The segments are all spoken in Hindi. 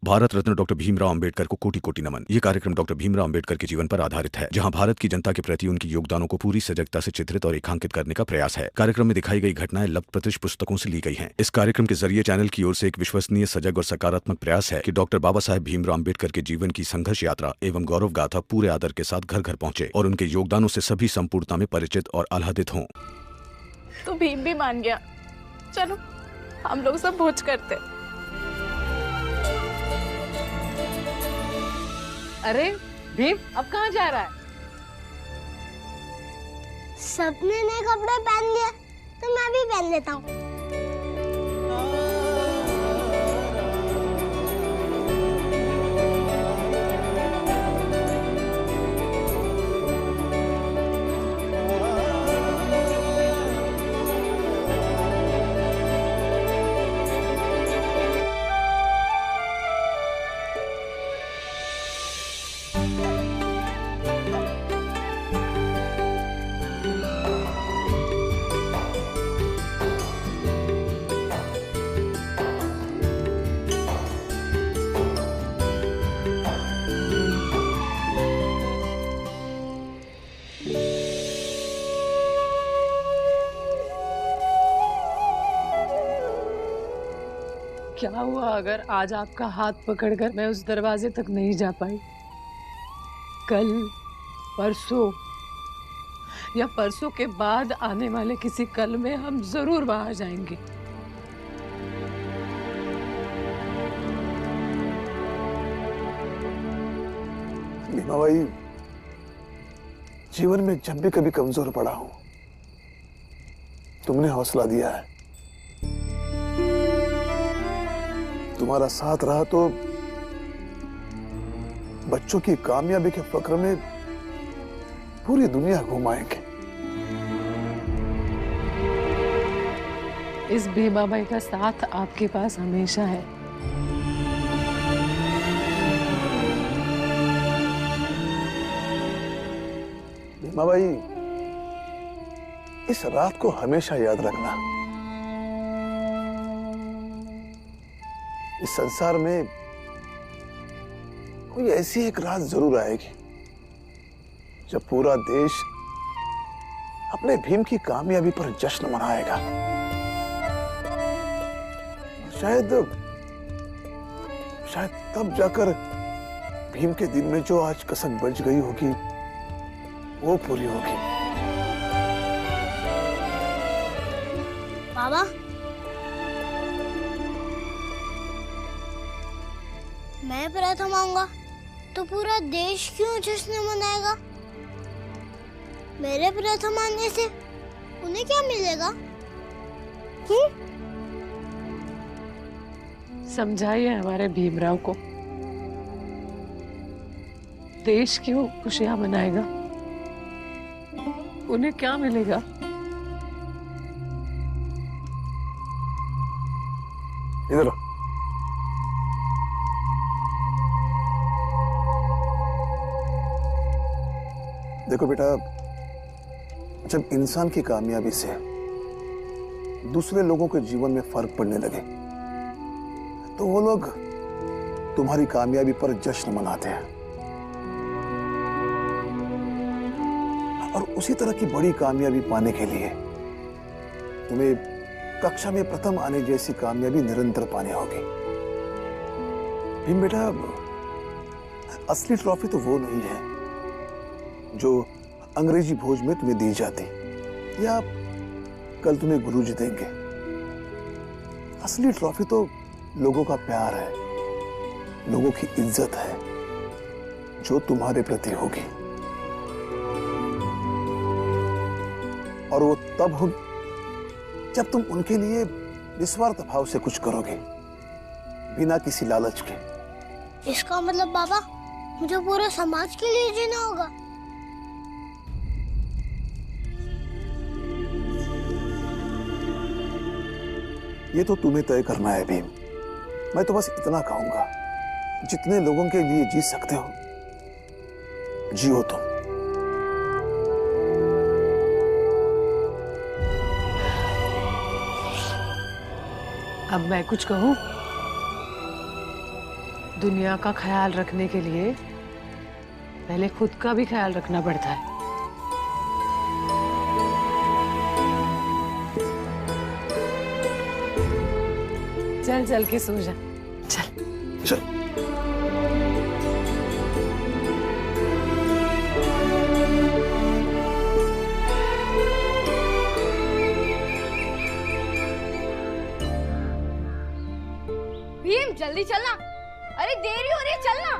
भारत रत्न डॉक्टर भीमराव अंबेडकर को कोटि कोटि नमन। ये कार्यक्रम डॉक्टर भीमराव अंबेडकर के जीवन पर आधारित है, जहां भारत की जनता के प्रति उनके योगदानों को पूरी सजगता से चित्रित और रेखांकित करने का प्रयास है। कार्यक्रम में दिखाई गई घटनाएं लब्ध प्रतिष्ठ पुस्तकों से ली गई हैं। इस कार्यक्रम के जरिए चैनल की ओर से एक विश्वसनीय, सजग और सकारात्मक प्रयास है कि डॉक्टर बाबा साहेब भीमराव अंबेडकर के जीवन की संघर्ष यात्रा एवं गौरव गाथा पूरे आदर के साथ घर घर पहुंचे और उनके योगदानों से सभी संपूर्णता में परिचित और आह्लादित हों। तो भीम भी मान गया। चलो हम लोग सब भोज करते। अरे भीम अब कहाँ जा रहा है? सबने नए कपड़े पहन लिए तो मैं भी पहन लेता हूँ। क्या हुआ अगर आज आपका हाथ पकड़कर मैं उस दरवाजे तक नहीं जा पाई? कल, परसों या परसों के बाद आने वाले किसी कल में हम जरूर वहां जाएंगे। नीमा भाई, जीवन में जब भी कभी कमजोर पड़ा हूं, तुमने हौसला दिया है। तुम्हारा साथ रहा तो बच्चों की कामयाबी के फक्र में पूरी दुनिया घुमाएंगे। इस भीमा बाई का साथ आपके पास हमेशा है। भीमा भाई, इस रात को हमेशा याद रखना। इस संसार में कोई ऐसी एक रात जरूर आएगी जब पूरा देश अपने भीम की कामयाबी पर जश्न मनाएगा। शायद तब जाकर भीम के दिन में जो आज कसक बज गई होगी वो पूरी होगी। बाबा, मैं प्रथम आऊंगा तो पूरा देश क्यों जश्न मनाएगा? मेरे प्रथम आने से उन्हें क्या मिलेगा? समझाइए हमारे भीमराव को, देश क्यों खुशियां मनाएगा? उन्हें क्या मिलेगा? इधर देखो बेटा, जब इंसान की कामयाबी से दूसरे लोगों के जीवन में फर्क पड़ने लगे तो वो लोग तुम्हारी कामयाबी पर जश्न मनाते हैं। और उसी तरह की बड़ी कामयाबी पाने के लिए तुम्हें कक्षा में प्रथम आने जैसी कामयाबी निरंतर पानी होगी। भीम बेटा, असली ट्रॉफी तो वो नहीं है जो अंग्रेजी भोज में तुम्हें दी जाती या कल तुम्हें गुरुजी देंगे। असली ट्रॉफी तो लोगों का प्यार है, लोगों की इज्जत है जो तुम्हारे प्रति होगी। और वो तब होगी जब तुम उनके लिए निस्वार्थ भाव से कुछ करोगे, बिना किसी लालच के। इसका मतलब बाबा, मुझे पूरे समाज के लिए जीना होगा। ये तो तुम्हें तय करना है भीम। मैं तो बस इतना कहूंगा, जितने लोगों के लिए जी सकते हो जियो तुम। अब मैं कुछ कहूं? दुनिया का ख्याल रखने के लिए पहले खुद का भी ख्याल रखना पड़ता है। चल चल के सो जा, चल चल। भीम जल्दी चलना, अरे देरी हो रही है, चलना।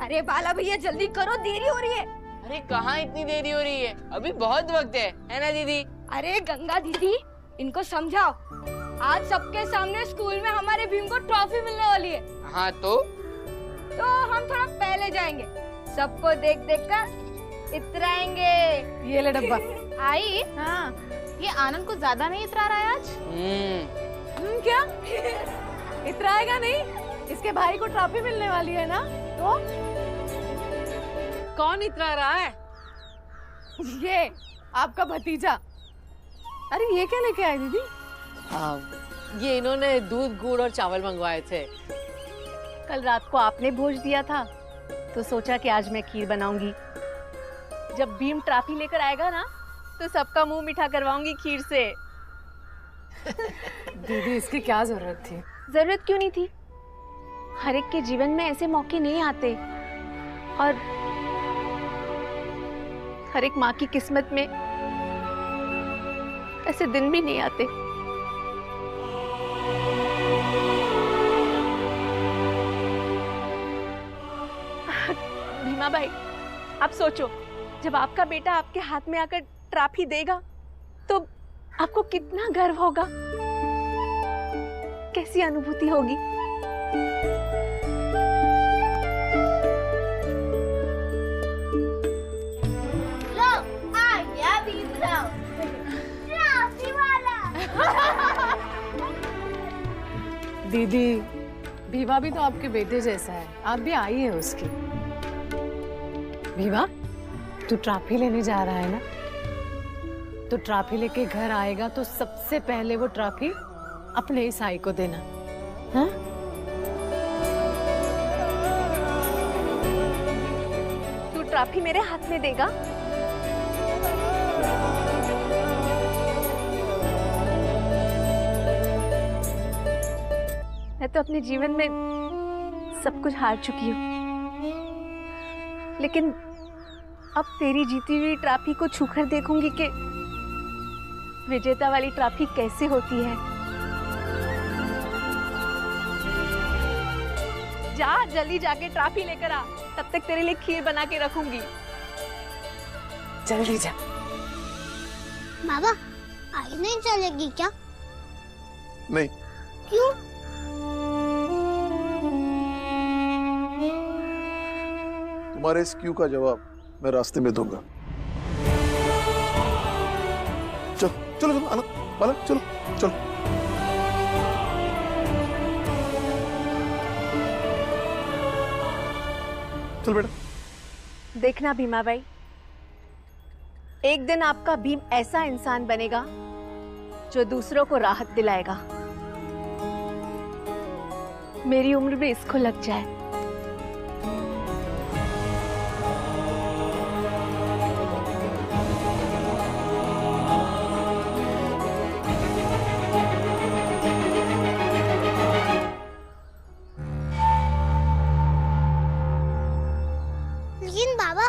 अरे बाला भैया जल्दी करो, देरी हो रही है। अरे कहाँ इतनी देरी हो रही है, अभी बहुत वक्त है ना दीदी? अरे गंगा दीदी, इनको समझाओ, आज सबके सामने स्कूल में हमारे भीम को ट्रॉफी मिलने वाली है। हाँ तो हम थोड़ा पहले जाएंगे, सबको देख देख कर इतराएंगे। ये ले डब्बा। आई हाँ, ये आनंद को ज्यादा नहीं इतरा रहा है आज? क्या इतराएगा नहीं? इसके भाई को ट्रॉफी मिलने वाली है ना, तो कौन इतरा रहा है? ये आपका भतीजा। अरे ये क्या लेके आए दीदी? ये इन्होंने दूध गुड़ और चावल मंगवाए थे। कल रात को आपने भोज दिया था तो सोचा कि आज मैं खीर बनाऊंगी। जब भीम ट्रॉफी लेकर आएगा ना तो सबका मुंह मीठा करवाऊंगी खीर से। दीदी इसकी क्या जरूरत थी? जरूरत क्यों नहीं थी? हर एक के जीवन में ऐसे मौके नहीं आते और हर एक माँ की किस्मत में ऐसे दिन भी नहीं आते। भीमा भाई, आप सोचो, जब आपका बेटा आपके हाथ में आकर ट्रॉफी देगा तो आपको कितना गर्व होगा, कैसी अनुभूति होगी। लो आ गया भीम राव, ट्रॉफी वाला। दीदी भीमा भी तो आपके बेटे जैसा है, आप भी आई है उसकी। भीमा तू ट्रॉफी लेने जा रहा है ना, तो ट्रॉफी लेके घर आएगा तो सबसे पहले वो ट्रॉफी अपने इस आई को देना, हाँ? तू ट्रॉफी मेरे हाथ में देगा? मैं तो अपने जीवन में सब कुछ हार चुकी हूँ, लेकिन अब तेरी जीती हुई ट्रॉफी को छूकर देखूंगी कि विजेता वाली ट्रॉफी कैसे होती है। जा जल्दी जाके ट्रॉफी लेकर आ, तब तक तेरे लिए खीर बना के रखूंगी। जल्दी जा। बाबा आई नहीं चलेगी क्या? नहीं। क्यों? तुम्हारे इस क्यों का जवाब मैं रास्ते में दूंगा। चलो चलो चलो आनंद, बाला चलो चलो। चल बेटा। देखना भीमा भाई, एक दिन आपका भीम ऐसा इंसान बनेगा जो दूसरों को राहत दिलाएगा। मेरी उम्र में इसको लग जाए। लेकिन बाबा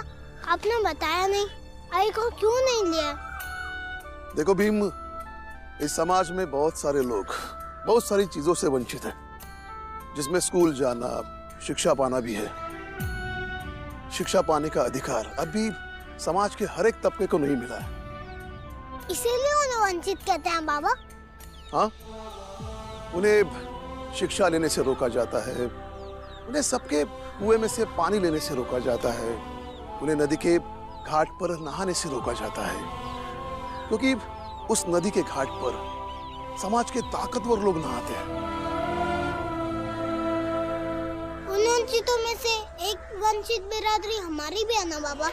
आपने बताया नहीं, आई को क्यों नहीं लिया? देखो भीम, इस समाज में बहुत सारे लोग बहुत सारी चीजों से वंचित हैं, जिसमें स्कूल जाना, शिक्षा पाना भी है। शिक्षा पाने का अधिकार अभी समाज के हर एक तबके को नहीं मिला है। इसीलिए उन्हें वंचित कहते हैं बाबा। हाँ, उन्हें शिक्षा लेने से रोका जाता है, उन्हें सबके कुएं में से पानी लेने से रोका जाता है, उन्हें नदी के घाट पर नहाने से रोका जाता है, क्योंकि उस नदी के घाट पर समाज के ताकतवर लोग नहाते हैं। उन वंचितों में से एक वंचित बिरादरी हमारी भी है ना बाबा,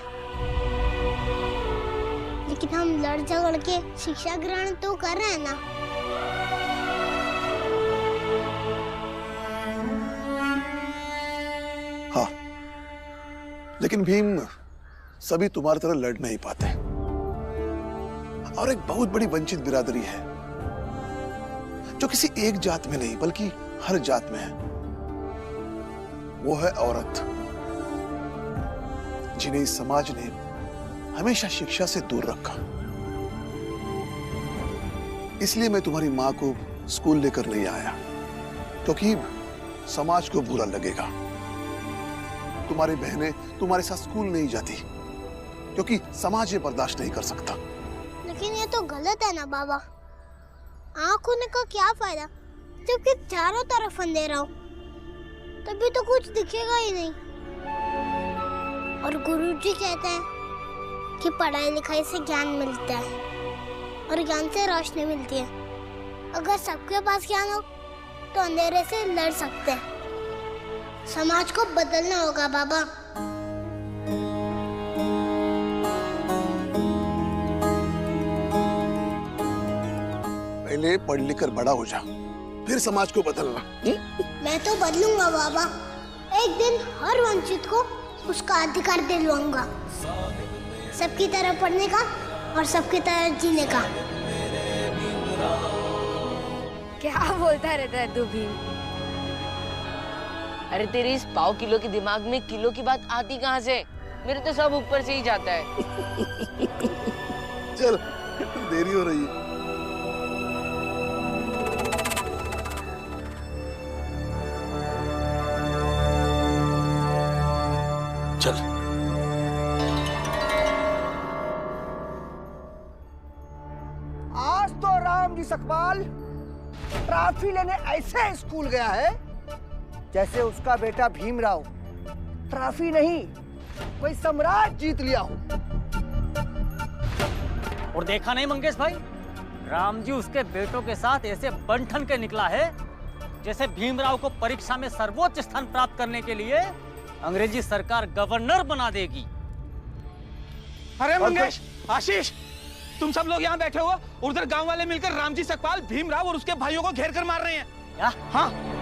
लेकिन हम लड़ झगड़ के शिक्षा ग्रहण तो कर रहे हैं ना। लेकिन भीम, सभी तुम्हारी तरह लड़ नहीं पाते। और एक बहुत बड़ी वंचित बिरादरी है जो किसी एक जात में नहीं बल्कि हर जात में है। वो है औरत, जिन्हें इस समाज ने हमेशा शिक्षा से दूर रखा। इसलिए मैं तुम्हारी मां को स्कूल लेकर नहीं आया, क्योंकि समाज को बुरा लगेगा। तुम्हारी बहनें तुम्हारे साथ स्कूल नहीं जाती क्योंकि समाज ये बर्दाश्त नहीं कर सकता। लेकिन ये तो गलत है ना बाबा। आँख होने का क्या फायदा जबकि चारों तरफ अंधेरा हो, तभी तो कुछ दिखेगा ही नहीं। और गुरुजी कहते हैं कि पढ़ाई लिखाई से ज्ञान मिलता है और ज्ञान से रोशनी मिलती है। अगर सबके पास ज्ञान हो तो अंधेरे से लड़ सकते हैं। समाज को बदलना होगा बाबा। पहले पढ़ लिख कर बड़ा हो जा, फिर समाज को बदलना। मैं तो बदलूंगा बाबा। एक दिन हर वंचित को उसका अधिकार दिलवाऊंगा, सबकी तरह पढ़ने का और सबकी तरह जीने का। क्या बोलता रहता है तू भी? अरे तेरे इस पाव किलो के दिमाग में किलो की बात आती कहाँ से? मेरे तो सब ऊपर से ही जाता है। चल, देरी हो रही है। चल। आज तो राम जी सकपाल ट्रॉफी लेने ऐसे स्कूल गया है जैसे उसका बेटा भीमराव ट्रॉफी नहीं कोई सम्राट जीत लिया हो। और देखा नहीं मंगेश भाई, राम जी उसके बेटों के साथ ऐसे बन ठन के निकला है जैसे भीमराव को परीक्षा में सर्वोच्च स्थान प्राप्त करने के लिए अंग्रेजी सरकार गवर्नर बना देगी। अरे मंगेश, आशीष, तुम सब लोग यहाँ बैठे हो, उधर गांव वाले मिलकर रामजी सकपाल, भीमराव और उसके भाइयों को घेर कर मार रहे हैं। क्या? हाँ।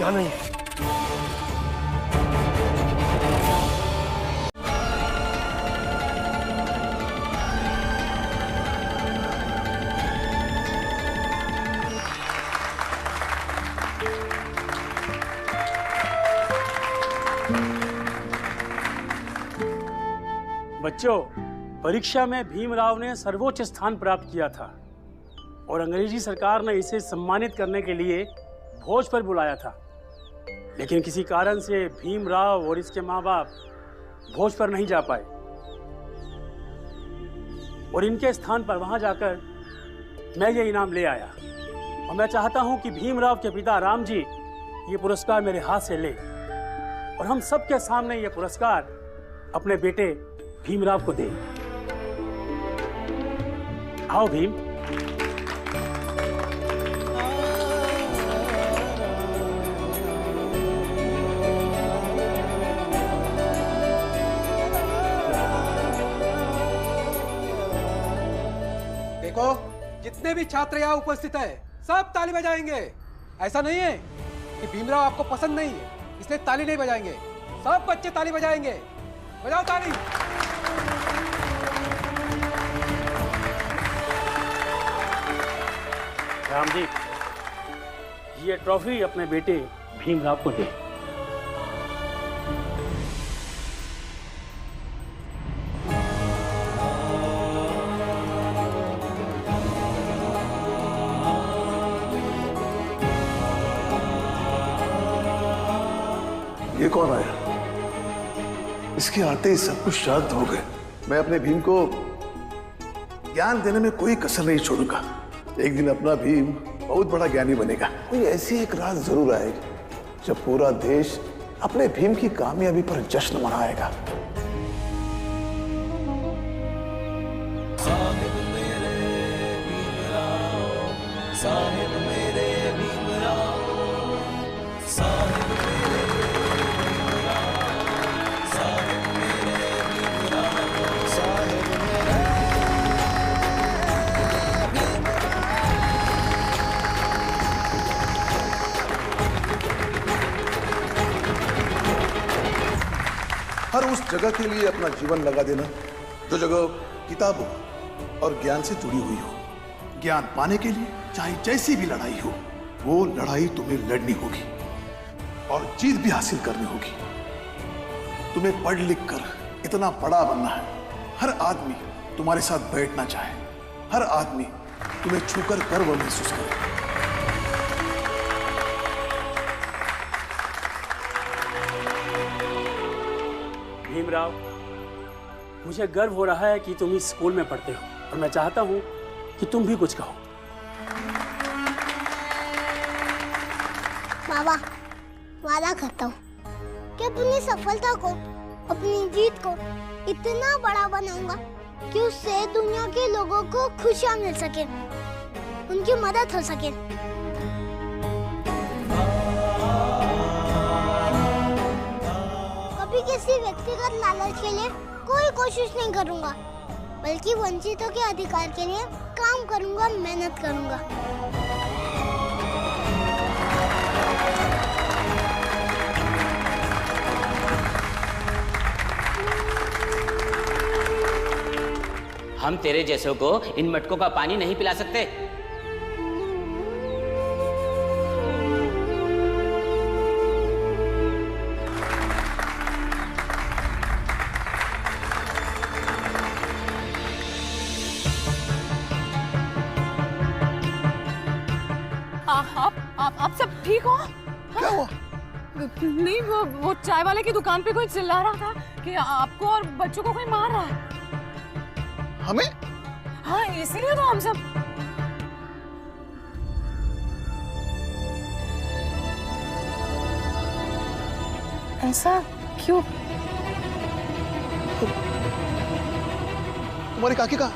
यहाँ नहीं। बच्चों, परीक्षा में भीमराव ने सर्वोच्च स्थान प्राप्त किया था और अंग्रेजी सरकार ने इसे सम्मानित करने के लिए भोज पर बुलाया था। लेकिन किसी कारण से भीमराव और इसके माँ बाप भोज पर नहीं जा पाए और इनके स्थान पर वहां जाकर मैं ये इनाम ले आया। और मैं चाहता हूं कि भीमराव के पिता राम जी ये पुरस्कार मेरे हाथ से ले और हम सबके सामने ये पुरस्कार अपने बेटे भीमराव को दे। आओ भीम। देखो, जितने भी छात्र यहाँ उपस्थित है सब ताली बजाएंगे। ऐसा नहीं है कि भीमराव आपको पसंद नहीं है इसलिए ताली नहीं बजाएंगे। सब बच्चे ताली बजाएंगे। बजाओ ताली। राम जी, ये ट्रॉफी अपने बेटे भीमराव को दे। ये कौन आया? इसके आते ही सब कुछ शांत हो गए। मैं अपने भीम को ज्ञान देने में कोई कसर नहीं छोड़ूंगा। एक दिन अपना भीम बहुत बड़ा ज्ञानी बनेगा। कोई ऐसी एक रात जरूर आएगी जब पूरा देश अपने भीम की कामयाबी पर जश्न मनाएगा। साहिब मेरे भीमराव, साहिब मेरे भीमराव, साहिब मेरे भीमराव, साहिब मेरे भीमराव, साहिब मेरे हर उस जगह के लिए अपना जीवन लगा देना जो जगह किताबों और ज्ञान से जुड़ी हुई हो। ज्ञान पाने के लिए चाहे जैसी भी लड़ाई हो, वो लड़ाई तुम्हें लड़नी होगी और जीत भी हासिल करनी होगी। तुम्हें पढ़ लिख कर इतना बड़ा बनना है। हर आदमी तुम्हारे साथ बैठना चाहे, हर आदमी तुम्हें छूकर गर्व महसूस करे। भीमराव, मुझे गर्व हो रहा है कि तुम इस स्कूल में पढ़ते हो और मैं चाहता हूं कि तुम भी कुछ कहो। बाबा, वादा करता हूँ कि अपनी सफलता को, अपनी जीत को इतना बड़ा बनाऊंगा कि उससे दुनिया के लोगों को खुशियाँ मिल सके, उनकी मदद हो सके। कभी किसी व्यक्तिगत लालच के लिए कोई कोशिश नहीं करूंगा, बल्कि वंचितों के अधिकार के लिए काम करूंगा, मेहनत करूंगा। हम तेरे जैसों को इन मटकों का पानी नहीं पिला सकते। आप सब ठीक हो? क्या हुआ? नहीं, वो चाय वाले की दुकान पे कोई चिल्ला रहा था कि आपको और बच्चों को कोई मार रहा है। हमें? हाँ, इसीलिए तो हम सब। ऐसा क्यों? तुम्हारी काकी कहाँ?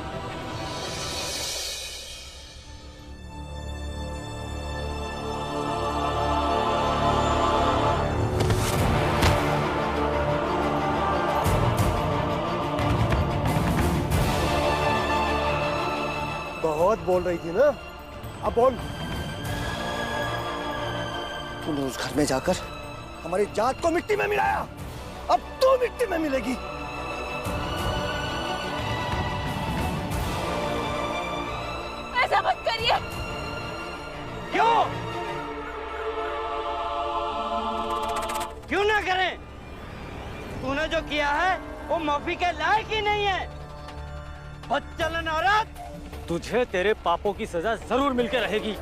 बहुत बोल रही थी ना, अब बोल। तूने उस घर में जाकर हमारी जात को मिट्टी में मिलाया, अब तू मिट्टी में मिलेगी। ऐसा मत करिए। क्यों? क्यों ना करें? तूने जो किया है वो माफी के लायक ही नहीं है। बदचलन औरत, तुझे तेरे पापों की सजा जरूर मिलकर रहेगी।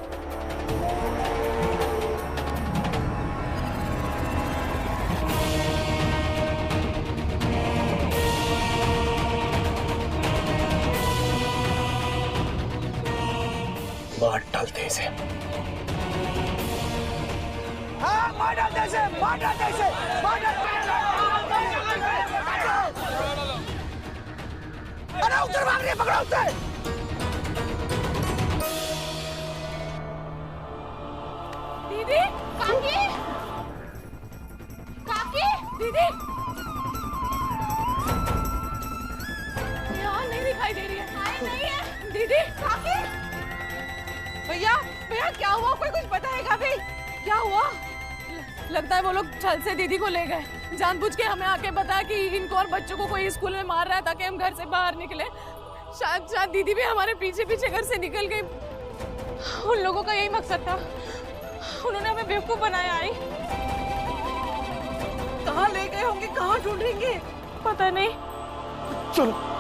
मार डालते इसे। हाँ, मार डालते इसे, मार डालते इसे, मार डालते। अरे उधर भाग रही है, पकड़ो उसे। दीदी, काकी, काकी, दीदी, यहाँ नहीं दिखाई दे रही है। नहीं है दीदी, काकी। भैया, भैया क्या हुआ? कोई कुछ बताएगा भी? क्या हुआ? लगता है वो लोग छल से दीदी को ले गए। जानबूझ के हमें आके बता कि इनको और बच्चों को कोई स्कूल में मार रहा है ताकि हम घर से बाहर निकले। शायद दीदी भी हमारे पीछे पीछे घर से निकल गई। उन लोगों का यही मकसद था, उन्होंने हमें बेवकूफ बनाया। आई कहाँ ले गए होंगे, कहाँ ढूंढेंगे, पता नहीं। चलो।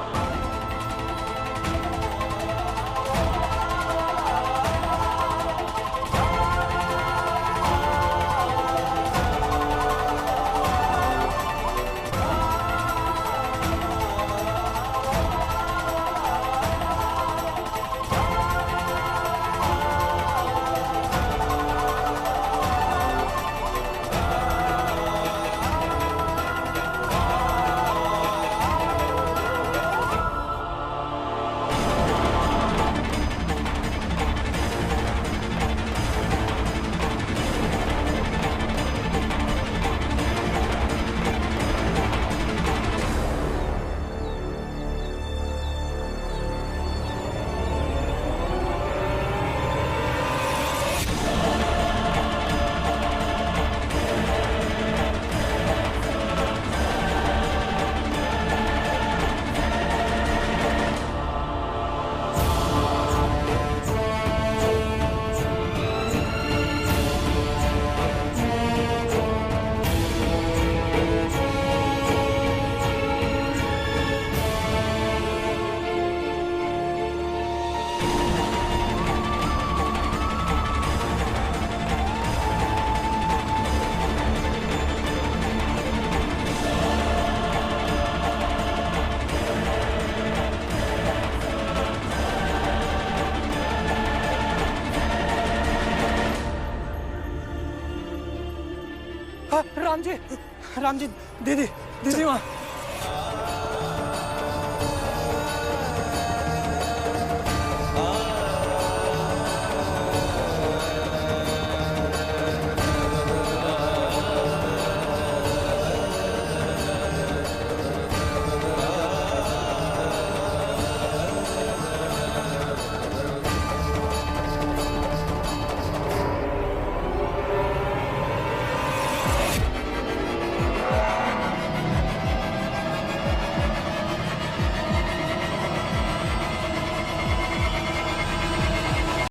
राम जी दीदी वहाँ